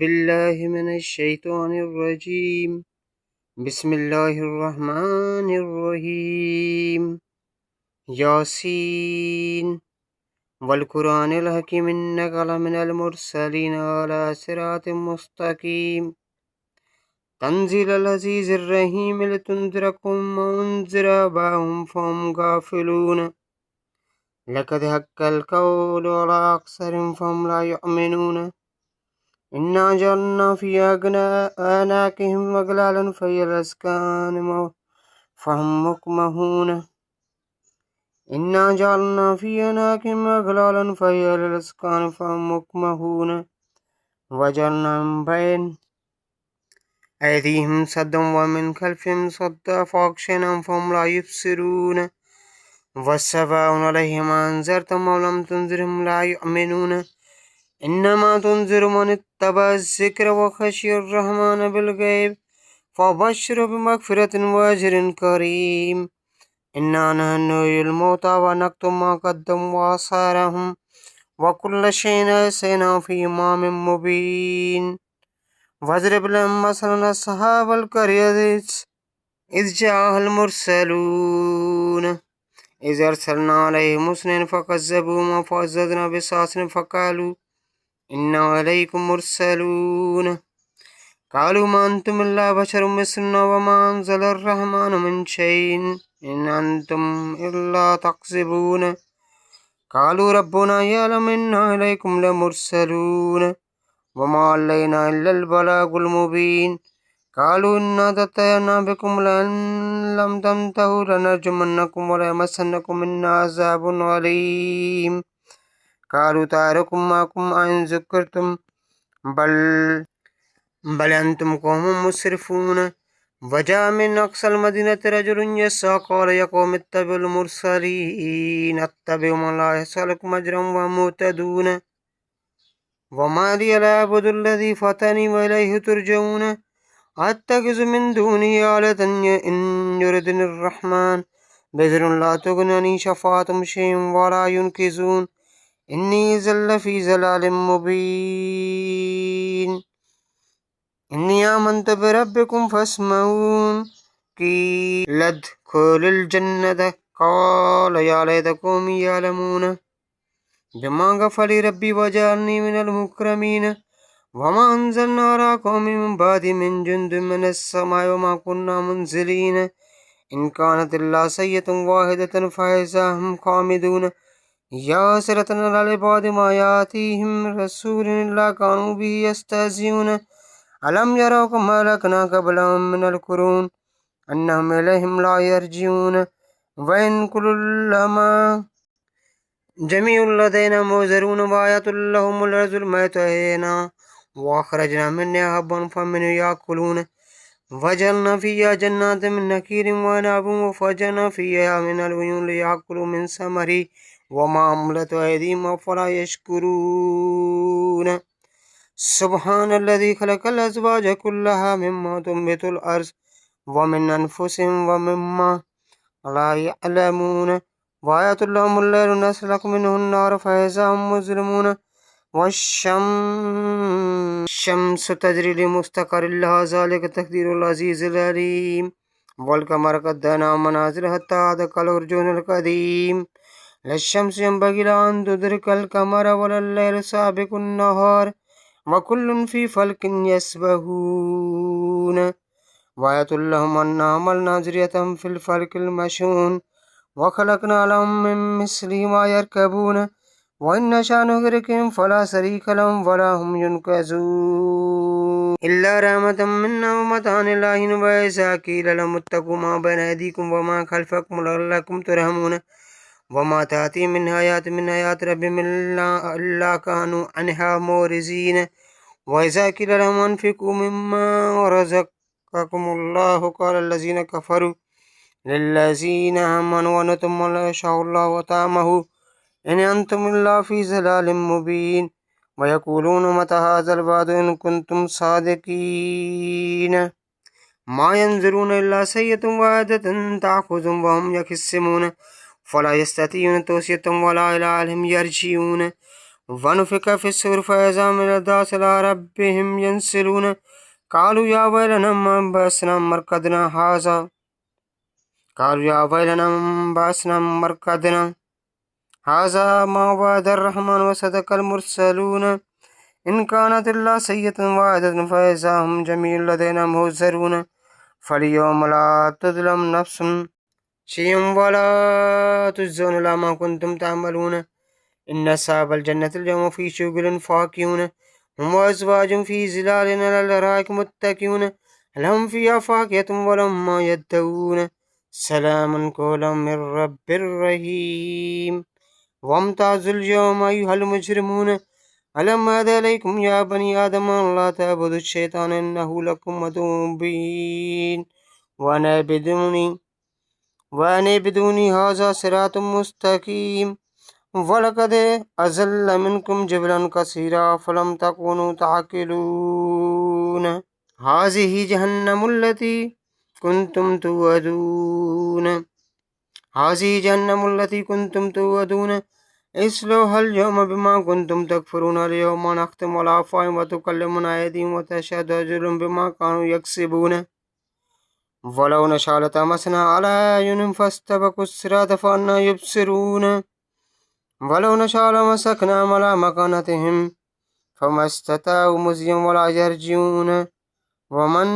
بالله من الشيطان الرجيم بسم الله الرحمن الرحيم ياسين والقرآن الحكيم إنك لمن المرسلين على صراط مستقيم تنزيل العزيز الرحيم لتنذر قوما أنذر آباءهم فهم غافلون لقد حق القول على أكثرهم فهم لا يؤمنون إنا جعلنا في أعناقهم أغلالا فهي الأذقان فهم مقمحون إنا جعلنا في أعناقهم أغلالا فهي الأذقان فهم مقمحون وجعلنا من بين أيديهم سدا ومن خلفهم سدا فأغشيناهم فهم لا يبصرون وسواء عليهم أنذرتهم أو لم تنذرهم لا يؤمنون إنما تنذر من اتبع الذكر وخشي الرحمن بالغيب فبشره بمغفرة وأجر كريم إنا نحن نحيي الموتى ونكتب ما قدموا وآثارهم وكل شيء أحصيناه في إمام مبين واضرب لهم مثلا أصحاب القرية إذ جاءها المرسلون إذ أرسلنا عليهم اثنين فكذبوهما فعززنا بثالث فقالوا إنا عليكم مرسلون قالوا ما أنتم إلا بشر مثلنا وما أنزل الرحمن من شيء إن أنتم إلا تكذبون قالوا ربنا يعلم إنا إليكم لمرسلون وما علينا إلا البلاغ المبين قالوا إنا تطيرنا بكم لئن لم تنتهوا لنرجمنكم وليمسنكم منا عذاب أليم قالوا طائركم معكم إن ذكرتم بل أنتم قوم مسرفون وجاء من أقصى المدينة رجل يسعى قال يا قوم اتبعوا المرسلين اتبعوا من لا يسألكم أجرا وهم مهتدون وما لي لا أعبد الذي فطرني وإليه ترجعون أتخذ من دونه آلهة إن يردني الرحمن بضر لا تغن عني شفاعتهم شيئا ولا ينقذون إني إذا لفي ضلال مبين إني آمنت بربكم فاسمعون قيل ادخل الجنة قال يا ليت قومي يعلمون بما غفر لي ربي وجعلني من المكرمين وما أنزلنا على قوم من بعد من جند من السماء وما كنا منزلين إن كانت إلا سيئة واحدة فإذا هم خامدون يا حسرة على العباد ما يأتيهم رسول إلا كانوا به يستهزئون ألم يروا كما أهلكنا قبلهم من القرون أنهم إليهم لا يرجعون وإن كلما جميع لدينا موزرون وآية لهم الأرض الميت أحيينا وأخرجنا منها حبا فمنه يأكلون وجعلنا فيها جنات من نخيل وعنب وفجرنا فيها من العيون ليأكلوا من ثمره وما عملت أيديهم أفلا يشكرون سبحان الذي خلق الأزواج كلها مما تنبت الأرض ومن أنفسهم ومما لا يعلمون وآية لهم الليل نسلك منه النار فإذا هم مظلمون والشمس تجري لمستقر لها ذلك تقدير العزيز العليم والقمر قدرناه منازل حتى عاد كالعرجون القديم لا الشمس ينبغي لها أن تدرك القمر ولا الليل سابق النهار وكل في فلك يسبحون وآية لهم أنا عملنا ذرية في الفلك المشحون وخلقنا لهم من مثله ما يركبون وإن نشأ نغرقهم فلا شريك لهم ولا هم ينقذون إلا رحمة منا ومتاعا إلى حين وإذا قيل لهم اتقوا ما بين أيديكم وما خلفكم لعلكم ترحمون وما تأتي من آيات ربهم إلا كانوا عنها معرضين وإذا قيل لهم أنفقوا مما رزقكم الله قال الذين كفروا للذين آمنوا ونتم ولا يشاء الله وطعمه إن أنتم إلا في ضلال مبين ويقولون متى هذا الوعد إن كنتم صادقين ما ينظرون إلا سيئة واحدة تأخذهم وهم يخصمون فلا يستطيعون توصية ولا إلى أهلهم يرجعون ونفخ في الصور فإذا من الناس إلى ربهم ينسلون قالوا يا ويلنا ما بأسنا مركدنا هذا قالوا يا ويلنا ما بأسنا مركدنا هذا ما وعد الرحمن وصدق المرسلون إن كانت إلا سيئة واحدة فإذا هم جميع لدينا مهزرون فاليوم لا تظلم نفس شيئا ولا تجزون إلا ما كنتم تعملون إن أصحاب الجنة اليوم في شغل فاكهون هم وأزواج في ظلال على الأرائك متكئون لهم فيها فاكهة ولهم ما يدعون سلام قولا من رب رحيم وامتازوا اليوم أيها المجرمون ألم أعهد إليكم يا بني آدم أن لا تعبدوا الشيطان إنه لكم عدو مبين وأن اعبدوني هذا صراط مستقيم ولقد أزل منكم جبلا كثيرا فلم تكونوا تعقلون هذه جهنم التي كنتم توعدون اصلوها اليوم بما كنتم تكفرون اليوم نختم على أفواههم وتكلمنا أيديهم وتشهد أرجلهم بما كانوا يكسبون ولو نشاء لطمسنا على أعينهم فاستبقوا الصراط فأنى يبصرون ولو نشاء لمسكناهم على مكانتهم فما استطاعوا مزيا ولا يرجعون ومن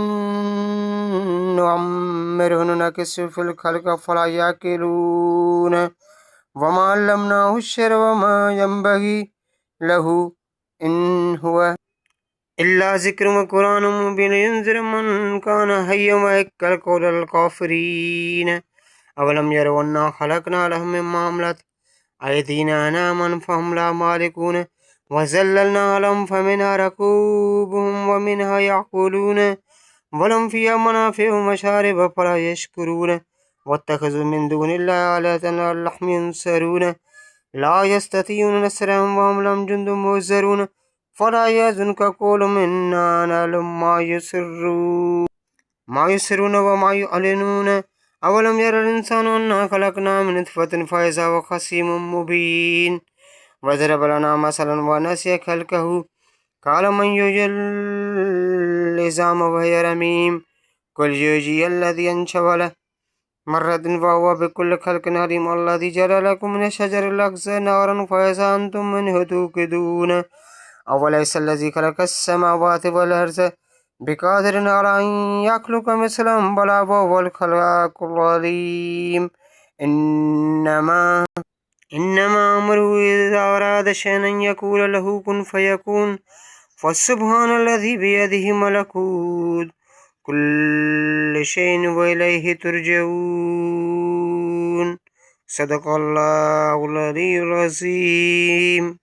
نعمره ننكسه في الخلق فلا يعقلون وما علمناه الشعر وما ينبغي له إن هو إلا ذكر وقرآن مبين لينذر من كان حيا ويحق قول الكافرين أولم يروا أنا خلقنا لهم مما عملت أيدينا أنعاما فهم لا مالكون وذللنا لهم فمنها ركوبهم ومنها يأكلون ولهم فيها منافع ومشارب فلا يشكرون واتخذوا من دون الله آلهة لعلهم ينصرون لا يستطيعون نصرهم وهم لهم جند مهزرون فلا يحزنك قولهم إنا نعلم ما يسرون وما يعلنون أولم يرى الإنسان أنا خلقنا من نطفة فإذا هو خصيم مبين وضرب لنا مثلا ونسي خلقه قال من يحيي العظام وهي رميم قل يحييها الذي أنشأها مرة وهو بكل خلق عليم الذي جعل لكم من الشجر الأخضر نارا فإذا أنتم منه توقدون أوليس الذي خلق السماوات والأرض بقادر على أن يخلق مثلهم بلى وهو الخلاق العليم إنما أمره إذا أراد شيئا أن يقول له كن فيكون فسبحان الذي بيده ملكوت كل شيء وإليه ترجعون صدق الله العلي العظيم.